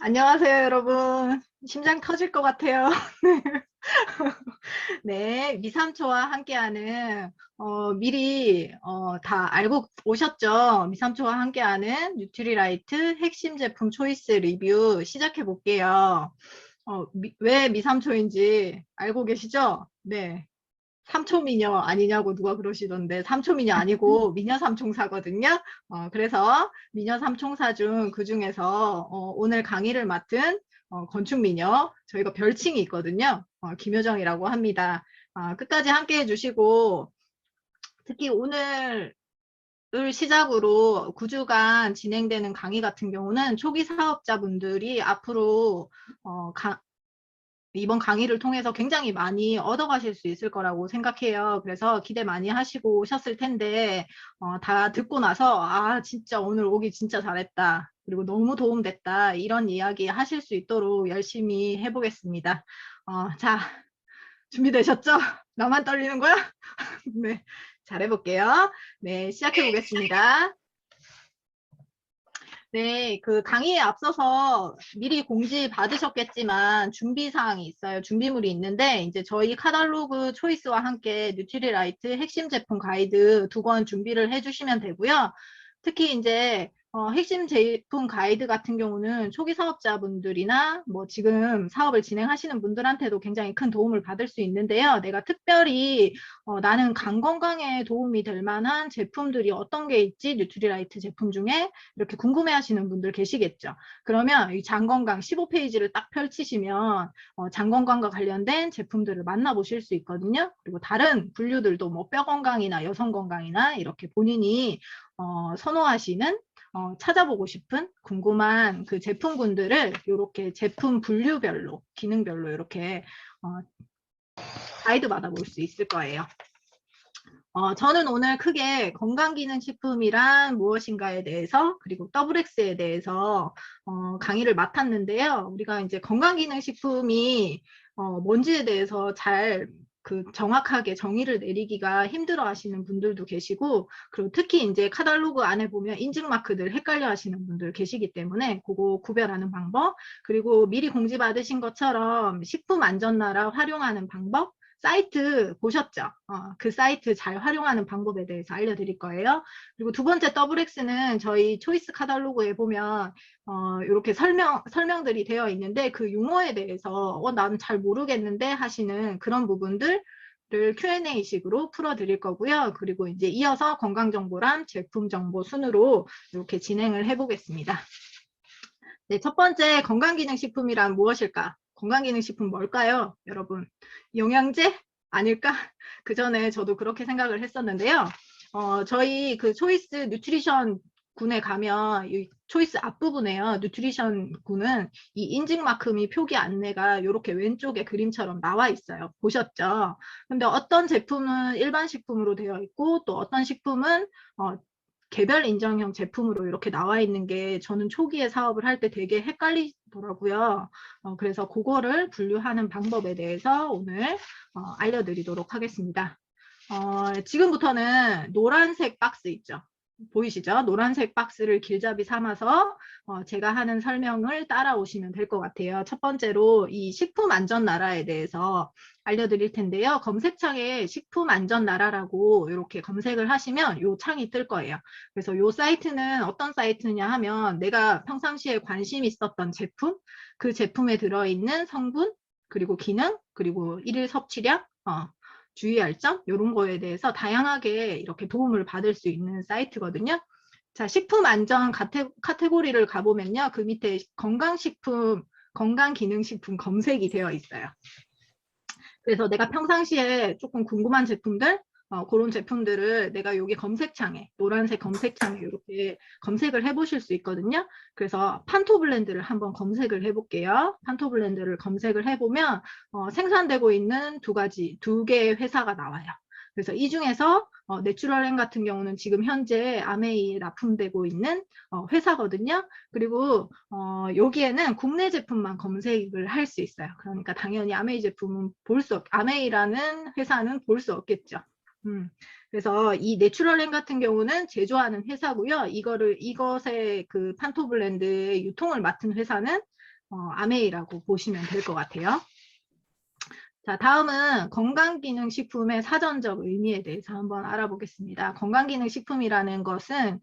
안녕하세요, 여러분. 심장 터질 것 같아요. 네, 미삼초와 함께하는 미리 다 알고 오셨죠? 미삼초와 함께하는 뉴트리라이트 핵심 제품 초이스 리뷰 시작해 볼게요. 왜 미삼초인지 알고 계시죠? 네. 삼초미녀 아니냐고 누가 그러시던데 삼초미녀 아니고 미녀삼총사거든요. 그래서 미녀삼총사 중 그중에서 오늘 강의를 맡은 건축미녀 저희가 별칭이 있거든요. 김효정이라고 합니다. 끝까지 함께 해주시고 특히 오늘을 시작으로 9주간 진행되는 강의 같은 경우는 초기 사업자분들이 앞으로 이번 강의를 통해서 굉장히 많이 얻어가실 수 있을 거라고 생각해요. 그래서 기대 많이 하시고 오셨을 텐데 다 듣고 나서 진짜 오늘 오기 진짜 잘했다. 그리고 너무 도움됐다. 이런 이야기 하실 수 있도록 열심히 해보겠습니다. 자, 준비되셨죠? 나만 떨리는 거야? 네, 잘해볼게요. 네, 시작해 보겠습니다. 네, 그 강의에 앞서서 미리 공지 받으셨겠지만 준비사항이 있어요. 준비물이 있는데 이제 저희 카탈로그 초이스와 함께 뉴트리라이트 핵심 제품 가이드 2권 준비를 해주시면 되고요. 특히 이제 핵심 제품 가이드 같은 경우는 초기 사업자분들이나 뭐 지금 사업을 진행하시는 분들한테도 굉장히 큰 도움을 받을 수 있는데요. 내가 특별히 나는 간 건강에 도움이 될 만한 제품들이 어떤 게 있지? 뉴트리라이트 제품 중에 이렇게 궁금해하시는 분들 계시겠죠. 그러면 이 장건강 15페이지를 딱 펼치시면 장건강과 관련된 제품들을 만나보실 수 있거든요. 그리고 다른 분류들도 뭐 뼈 건강이나 여성 건강이나 이렇게 본인이 선호하시는 찾아보고 싶은 궁금한 그 제품군들을 이렇게 제품 분류별로 기능별로 이렇게 가이드 받아볼 수 있을 거예요. 저는 오늘 크게 건강기능식품이란 무엇인가에 대해서 그리고 WX에 대해서 강의를 맡았는데요. 우리가 이제 건강기능식품이 뭔지에 대해서 잘 정확하게 정의를 내리기가 힘들어 하시는 분들도 계시고, 그리고 특히 이제 카탈로그 안에 보면 인증마크들 헷갈려 하시는 분들 계시기 때문에 그거 구별하는 방법, 그리고 미리 공지 받으신 것처럼 식품안전나라 활용하는 방법, 사이트 보셨죠? 그 사이트 잘 활용하는 방법에 대해서 알려드릴 거예요. 그리고 두 번째 WX는 저희 초이스 카탈로그에 보면 이렇게 설명들이 되어 있는데 그 용어에 대해서 나는 잘 모르겠는데 하시는 그런 부분들 를 Q&A 식으로 풀어드릴 거고요. 그리고 이제 이어서 건강정보랑 제품정보 순으로 이렇게 진행을 해보겠습니다. 네, 첫 번째 건강기능식품이란 무엇일까? 건강기능식품 뭘까요, 여러분? 영양제? 아닐까? 그 전에 저도 그렇게 생각을 했었는데요. 저희 그 초이스 뉴트리션 군에 가면 이 초이스 앞부분에요. 뉴트리션 군은 이 인증마크 및 표기 안내가 이렇게 왼쪽에 그림처럼 나와 있어요. 보셨죠? 근데 어떤 제품은 일반 식품으로 되어 있고 또 어떤 식품은 개별 인정형 제품으로 이렇게 나와 있는 게 저는 초기에 사업을 할 때 되게 헷갈리더라고요. 그래서 그거를 분류하는 방법에 대해서 오늘 알려드리도록 하겠습니다. 지금부터는 노란색 박스 있죠. 보이시죠? 노란색 박스를 길잡이 삼아서 제가 하는 설명을 따라오시면 될 것 같아요. 첫 번째로 이 식품안전나라에 대해서 알려드릴 텐데요. 검색창에 식품안전나라라고 이렇게 검색을 하시면 이 창이 뜰 거예요. 그래서 이 사이트는 어떤 사이트냐 하면 내가 평상시에 관심 있었던 제품, 그 제품에 들어있는 성분, 그리고 기능, 그리고 일일 섭취량, 주의할 점 이런 거에 대해서 다양하게 이렇게 도움을 받을 수 있는 사이트거든요. 자, 식품 안전 카테고리를 가보면요. 그 밑에 건강식품, 건강기능식품 검색이 되어 있어요. 그래서 내가 평상시에 조금 궁금한 제품들, 그런 제품들을 내가 여기 검색창에, 노란색 검색창에 이렇게 검색을 해보실 수 있거든요. 그래서 판토블렌드를 한번 검색을 해볼게요. 판토블렌드를 검색을 해보면 생산되고 있는 두 개의 회사가 나와요. 그래서 이 중에서 내추럴엠 같은 경우는 지금 현재 아메이에 납품되고 있는 회사거든요. 그리고 여기에는 국내 제품만 검색을 할 수 있어요. 그러니까 당연히 아메이 제품은 아메이라는 회사는 볼 수 없겠죠. 그래서 이 내추럴랜 같은 경우는 제조하는 회사고요. 이것의 그 판토블렌드의 유통을 맡은 회사는 아메이라고 보시면 될 것 같아요. 자, 다음은 건강기능식품의 사전적 의미에 대해서 한번 알아보겠습니다. 건강기능식품이라는 것은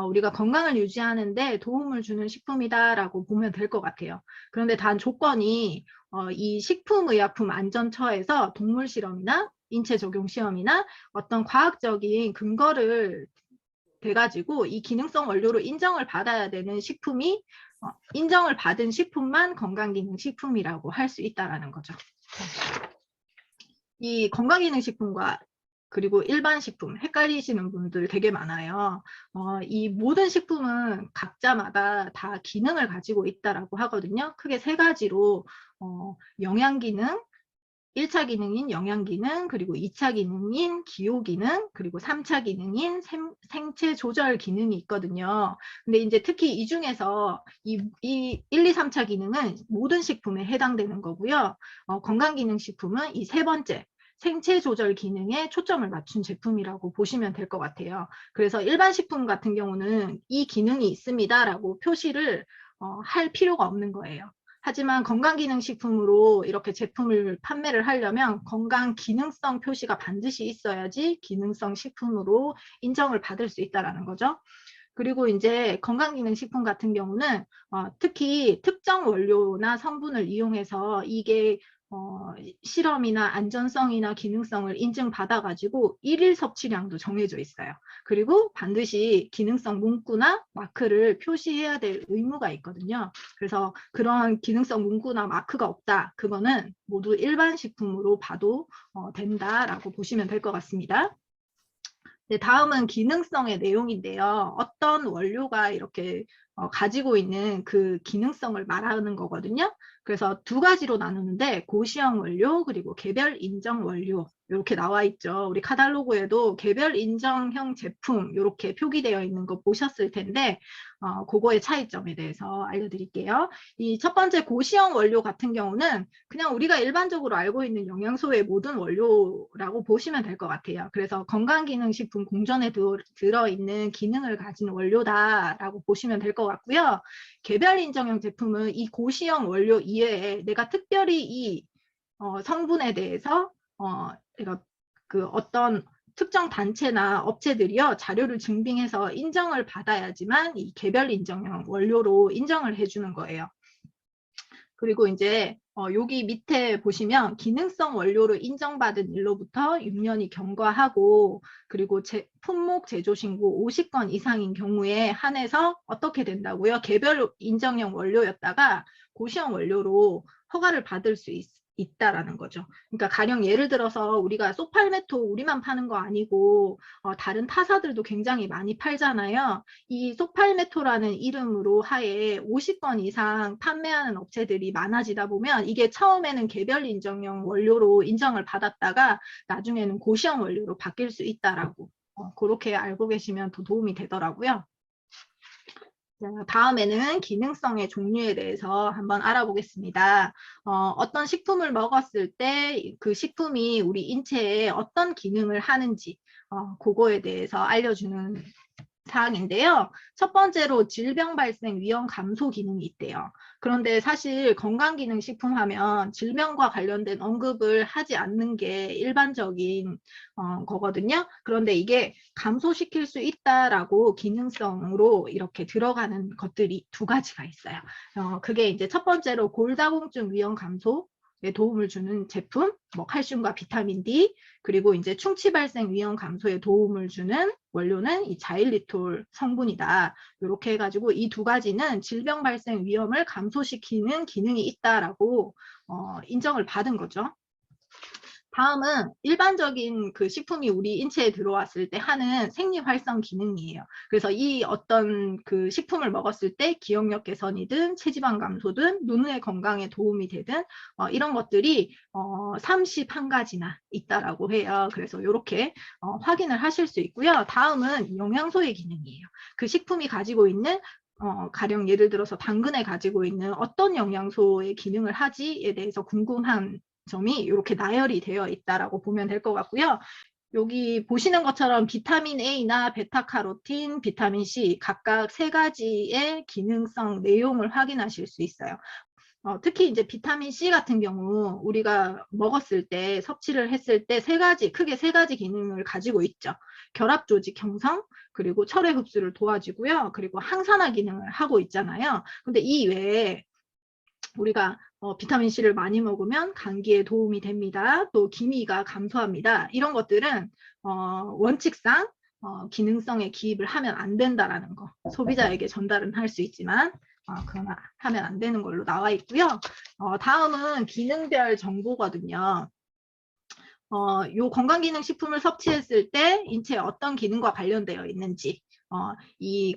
우리가 건강을 유지하는데 도움을 주는 식품이다라고 보면 될 것 같아요. 그런데 단 조건이 이 식품의약품안전처에서 동물 실험이나 인체 적용 시험이나 어떤 과학적인 근거를 돼가지고 이 기능성 원료로 인정을 받아야 되는 식품이 인정을 받은 식품만 건강기능식품이라고 할 수 있다라는 거죠. 이 건강기능식품과 그리고 일반 식품 헷갈리시는 분들 되게 많아요. 이 모든 식품은 각자마다 다 기능을 가지고 있다라고 하거든요. 크게 세 가지로 영양기능, 1차 기능인 영양기능, 그리고 2차 기능인 기호기능, 그리고 3차 기능인 생체 조절 기능이 있거든요. 근데 이제 특히 이 중에서 이 1, 2, 3차 기능은 모든 식품에 해당되는 거고요. 건강기능식품은 이 세 번째, 생체 조절 기능에 초점을 맞춘 제품이라고 보시면 될 것 같아요. 그래서 일반 식품 같은 경우는 이 기능이 있습니다라고 표시를 할 필요가 없는 거예요. 하지만 건강기능식품으로 이렇게 제품을 판매를 하려면 건강기능성 표시가 반드시 있어야지 기능성 식품으로 인정을 받을 수 있다는 거죠. 그리고 이제 건강기능식품 같은 경우는 특히 특정 원료나 성분을 이용해서 이게 실험이나 안전성이나 기능성을 인증받아가지고 일일 섭취량도 정해져 있어요. 그리고 반드시 기능성 문구나 마크를 표시해야 될 의무가 있거든요. 그래서 그런 기능성 문구나 마크가 없다. 그거는 모두 일반 식품으로 봐도 된다라고 보시면 될 것 같습니다. 네, 다음은 기능성의 내용인데요. 어떤 원료가 이렇게 가지고 있는 그 기능성을 말하는 거거든요. 그래서 두 가지로 나누는데 고시형 원료 그리고 개별 인정 원료 이렇게 나와 있죠. 우리 카탈로그에도 개별 인정형 제품 이렇게 표기되어 있는 거 보셨을 텐데 그거의 차이점에 대해서 알려드릴게요. 이 첫 번째 고시형 원료 같은 경우는 그냥 우리가 일반적으로 알고 있는 영양소의 모든 원료라고 보시면 될 것 같아요. 그래서 건강기능식품 공전에 들어있는 기능을 가진 원료다라고 보시면 될 것 같고요. 개별 인정형 제품은 이 고시형 원료 이외에 내가 특별히 이 성분에 대해서 내가 그 어떤 특정 단체나 업체들이요 자료를 증빙해서 인정을 받아야지만 이 개별 인정형 원료로 인정을 해주는 거예요. 그리고 이제 여기 밑에 보시면 기능성 원료로 인정받은 일로부터 6년이 경과하고 그리고 품목 제조 신고 50건 이상인 경우에 한해서 어떻게 된다고요? 개별 인정형 원료였다가 고시형 원료로 허가를 받을 수 있다라는 거죠. 그러니까 가령 예를 들어서 우리가 소팔메토 우리만 파는 거 아니고 다른 타사들도 굉장히 많이 팔잖아요. 이 소팔메토라는 이름으로 하에 50건 이상 판매하는 업체들이 많아지다 보면 이게 처음에는 개별 인정형 원료로 인정을 받았다가 나중에는 고시형 원료로 바뀔 수 있다라고 그렇게 알고 계시면 더 도움이 되더라고요. 다음에는 기능성의 종류에 대해서 한번 알아보겠습니다. 어떤 식품을 먹었을 때 그 식품이 우리 인체에 어떤 기능을 하는지 그거에 대해서 알려주는 사항인데요. 첫 번째로 질병 발생 위험 감소 기능이 있대요. 그런데 사실 건강기능식품 하면 질병과 관련된 언급을 하지 않는 게 일반적인 거거든요. 그런데 이게 감소시킬 수 있다라고 기능성으로 이렇게 들어가는 것들이 두 가지가 있어요. 그게 이제 첫 번째로 골다공증 위험 감소 에 도움을 주는 제품, 뭐 칼슘과 비타민 D, 그리고 이제 충치 발생 위험 감소에 도움을 주는 원료는 이 자일리톨 성분이다. 이렇게 해가지고 이 두 가지는 질병 발생 위험을 감소시키는 기능이 있다라고 인정을 받은 거죠. 다음은 일반적인 그 식품이 우리 인체에 들어왔을 때 하는 생리활성 기능이에요. 그래서 이 어떤 그 식품을 먹었을 때 기억력 개선이든 체지방 감소든 눈의 건강에 도움이 되든 이런 것들이 31가지나 있다라고 해요. 그래서 이렇게 확인을 하실 수 있고요. 다음은 영양소의 기능이에요. 그 식품이 가지고 있는 가령 예를 들어서 당근에 가지고 있는 어떤 영양소의 기능을 하지에 대해서 궁금한 점이 이렇게 나열이 되어 있다라고 보면 될 것 같고요. 여기 보시는 것처럼 비타민 A나 베타카로틴, 비타민 C 각각 3가지의 기능성 내용을 확인하실 수 있어요. 특히 이제 비타민 C 같은 경우 우리가 먹었을 때 섭취를 했을 때 크게 세 가지 기능을 가지고 있죠. 결합 조직 형성, 그리고 철의 흡수를 도와주고요. 그리고 항산화 기능을 하고 있잖아요. 근데 이 외에 우리가 비타민 C를 많이 먹으면 감기에 도움이 됩니다. 또 기미가 감소합니다. 이런 것들은 원칙상 기능성에 기입을 하면 안 된다라는 거. 소비자에게 전달은 할 수 있지만 그건 하면 안 되는 걸로 나와 있고요. 다음은 기능별 정보거든요. 요 건강기능식품을 섭취했을 때 인체에 어떤 기능과 관련되어 있는지, 이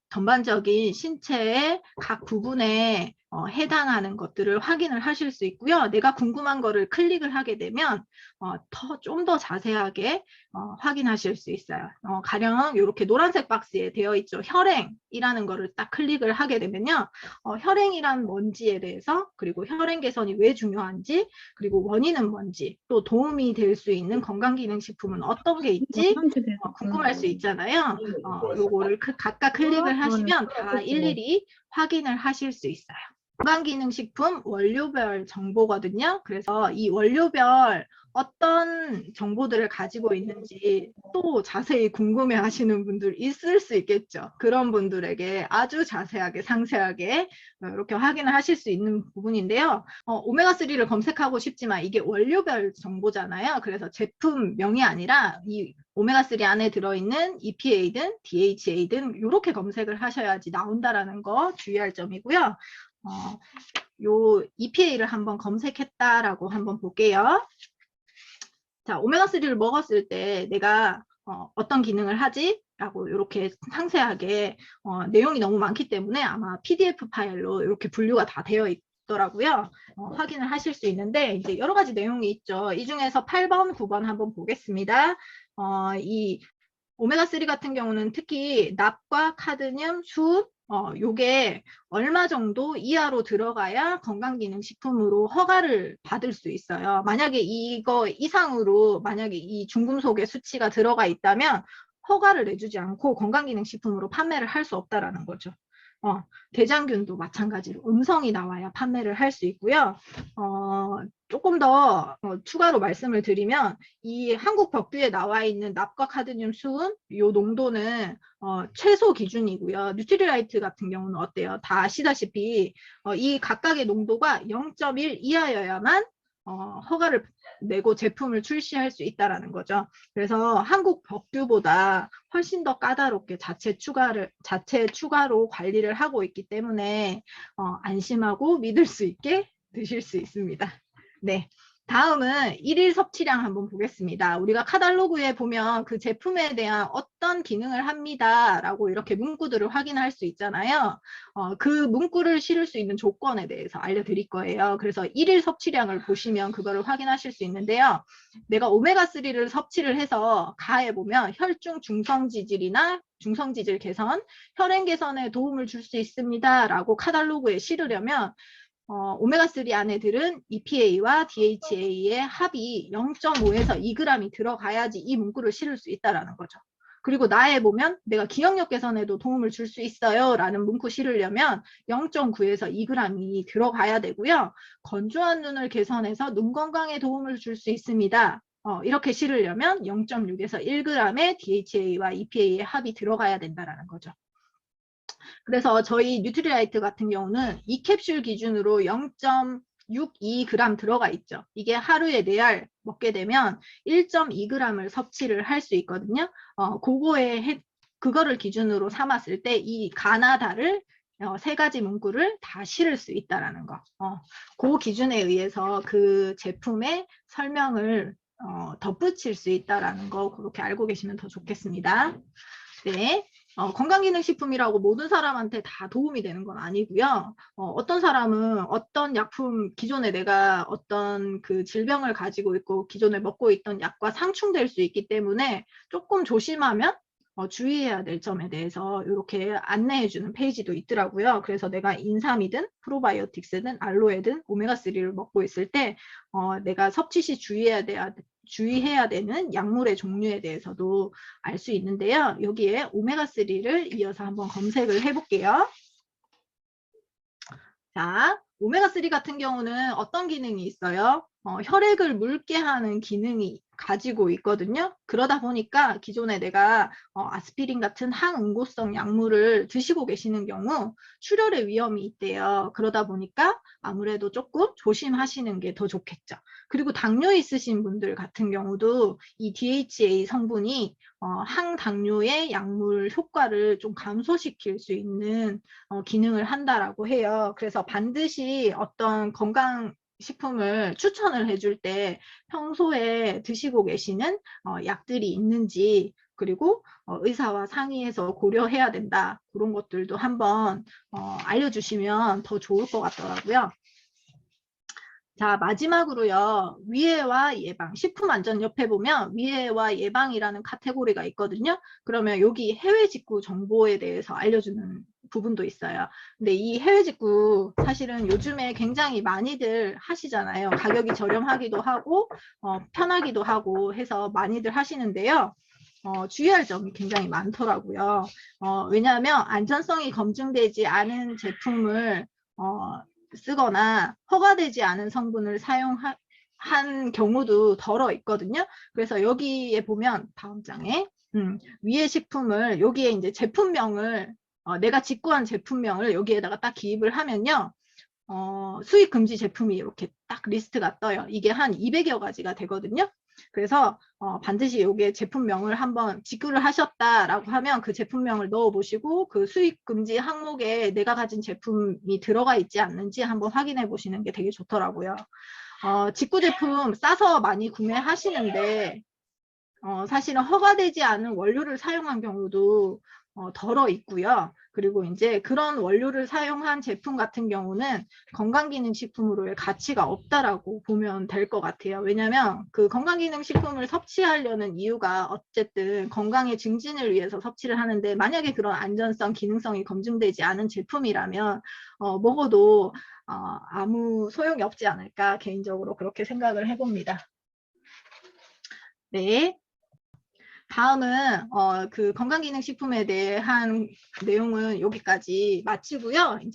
전반적인 신체의 각 부분에 해당하는 것들을 확인을 하실 수 있고요. 내가 궁금한 거를 클릭을 하게 되면 좀 더 자세하게 확인하실 수 있어요. 가령 이렇게 노란색 박스에 되어 있죠. 혈행이라는 거를 딱 클릭을 하게 되면요. 혈행이란 뭔지에 대해서, 그리고 혈행 개선이 왜 중요한지, 그리고 원인은 뭔지, 또 도움이 될 수 있는 건강기능식품은 어떤 게 있지 궁금할 수 있잖아요. 요거를 각각 클릭을 하시면 다 일일이 확인을 하실 수 있어요. 건강기능식품 원료별 정보거든요. 그래서 이 원료별 어떤 정보들을 가지고 있는지 또 자세히 궁금해 하시는 분들 있을 수 있겠죠. 그런 분들에게 아주 자세하게 상세하게 이렇게 확인을 하실 수 있는 부분인데요. 오메가3를 검색하고 싶지만 이게 원료별 정보잖아요. 그래서 제품명이 아니라 이 오메가3 안에 들어있는 EPA든 DHA든 이렇게 검색을 하셔야지 나온다라는 거 주의할 점이고요. 요 EPA를 한번 검색했다라고 한번 볼게요. 자, 오메가3를 먹었을 때 내가 어떤 기능을 하지? 라고 이렇게 상세하게 내용이 너무 많기 때문에 아마 PDF 파일로 이렇게 분류가 다 되어 있더라고요. 확인을 하실 수 있는데 이제 여러 가지 내용이 있죠. 이 중에서 8번, 9번 한번 보겠습니다. 이 오메가3 같은 경우는 특히 납과 카드뮴, 수은 요게 얼마 정도 이하로 들어가야 건강기능식품으로 허가를 받을 수 있어요. 만약에 이거 이상으로 만약에 이 중금속의 수치가 들어가 있다면 허가를 내주지 않고 건강기능식품으로 판매를 할 수 없다라는 거죠. 대장균도 마찬가지로 음성이 나와야 판매를 할 수 있고요. 조금 더 추가로 말씀을 드리면 이 한국 법규에 나와 있는 납과 카드뮴 수은 요 농도는 최소 기준이고요. 뉴트리라이트 같은 경우는 어때요? 다 아시다시피 이 각각의 농도가 0.1 이하여야만 허가를 내고 제품을 출시할 수 있다라는 거죠. 그래서 한국 법규보다 훨씬 더 까다롭게 자체 추가로 관리를 하고 있기 때문에 안심하고 믿을 수 있게 드실 수 있습니다. 네. 다음은 일일 섭취량 한번 보겠습니다. 우리가 카탈로그에 보면 그 제품에 대한 어떤 기능을 합니다 라고 이렇게 문구들을 확인할 수 있잖아요. 그 문구를 실을 수 있는 조건에 대해서 알려드릴 거예요. 그래서 일일 섭취량을 보시면 그거를 확인하실 수 있는데요. 내가 오메가3를 섭취를 해서 가해보면 혈중 중성지질이나 중성지질 개선, 혈행 개선에 도움을 줄 수 있습니다 라고 카탈로그에 실으려면 오메가3 안에 들은 EPA와 DHA의 합이 0.5에서 2g이 들어가야지 이 문구를 실을 수 있다는 거죠. 그리고 나에 보면 내가 기억력 개선에도 도움을 줄 수 있어요 라는 문구 실으려면 0.9에서 2g이 들어가야 되고요. 건조한 눈을 개선해서 눈 건강에 도움을 줄 수 있습니다. 이렇게 실으려면 0.6에서 1g의 DHA와 EPA의 합이 들어가야 된다는 거죠. 그래서 저희 뉴트리라이트 같은 경우는 이 캡슐 기준으로 0.62g 들어가 있죠. 이게 하루에 4알 먹게 되면 1.2g을 섭취를 할 수 있거든요. 그거를 기준으로 삼았을 때 이 가나다를 3가지 문구를 다 실을 수 있다는 거. 그 기준에 의해서 그 제품의 설명을 덧붙일 수 있다는 거 그렇게 알고 계시면 더 좋겠습니다. 네. 건강기능식품이라고 모든 사람한테 다 도움이 되는 건 아니고요. 어떤 사람은 어떤 약품, 기존에 내가 어떤 그 질병을 가지고 있고 기존에 먹고 있던 약과 상충될 수 있기 때문에 조금 조심하면 주의해야 될 점에 대해서 이렇게 안내해주는 페이지도 있더라고요. 그래서 내가 인삼이든 프로바이오틱스든 알로에든 오메가3를 먹고 있을 때 내가 섭취 시 주의해야 주의해야 되는 약물의 종류에 대해서도 알 수 있는데요. 여기에 오메가3를 이어서 한번 검색을 해볼게요. 자, 오메가3 같은 경우는 어떤 기능이 있어요? 혈액을 묽게 하는 기능이 가지고 있거든요. 그러다 보니까 기존에 내가 아스피린 같은 항응고성 약물을 드시고 계시는 경우 출혈의 위험이 있대요. 그러다 보니까 아무래도 조금 조심하시는 게 더 좋겠죠. 그리고 당뇨 있으신 분들 같은 경우도 이 DHA 성분이 항당뇨의 약물 효과를 좀 감소시킬 수 있는 기능을 한다라고 해요. 그래서 반드시 어떤 건강식품을 추천을 해줄 때 평소에 드시고 계시는 약들이 있는지 그리고 의사와 상의해서 고려해야 된다. 그런 것들도 한번 알려주시면 더 좋을 것 같더라고요. 자, 마지막으로요. 위해와 예방, 식품안전 옆에 보면 위해와 예방이라는 카테고리가 있거든요. 그러면 여기 해외 직구 정보에 대해서 알려주는 부분도 있어요. 근데 이 해외 직구 사실은 요즘에 굉장히 많이들 하시잖아요. 가격이 저렴하기도 하고 편하기도 하고 해서 많이들 하시는데요. 주의할 점이 굉장히 많더라고요. 왜냐하면 안전성이 검증되지 않은 제품을 쓰거나 허가되지 않은 성분을 사용한 경우도 덜어 있거든요. 그래서 여기에 보면 다음 장에 위의 식품을 여기에 이제 제품명을 내가 직구한 제품명을 여기에다가 딱 기입을 하면요. 수입 금지 제품이 이렇게 딱 리스트가 떠요. 이게 한 200여 가지가 되거든요. 그래서 반드시 여기에 제품명을 한번 직구를 하셨다라고 하면 그 제품명을 넣어보시고 그 수입 금지 항목에 내가 가진 제품이 들어가 있지 않는지 한번 확인해 보시는 게 되게 좋더라고요. 직구 제품 싸서 많이 구매하시는데 사실은 허가되지 않은 원료를 사용한 경우도 덜어 있고요. 그리고 이제 그런 원료를 사용한 제품 같은 경우는 건강기능식품으로의 가치가 없다라고 보면 될 것 같아요. 왜냐하면 그 건강기능식품을 섭취하려는 이유가 어쨌든 건강의 증진을 위해서 섭취를 하는데 만약에 그런 안전성, 기능성이 검증되지 않은 제품이라면 먹어도 아무 소용이 없지 않을까 개인적으로 그렇게 생각을 해봅니다. 네. 다음은 그 건강기능식품에 대한 내용은 여기까지 마치고요.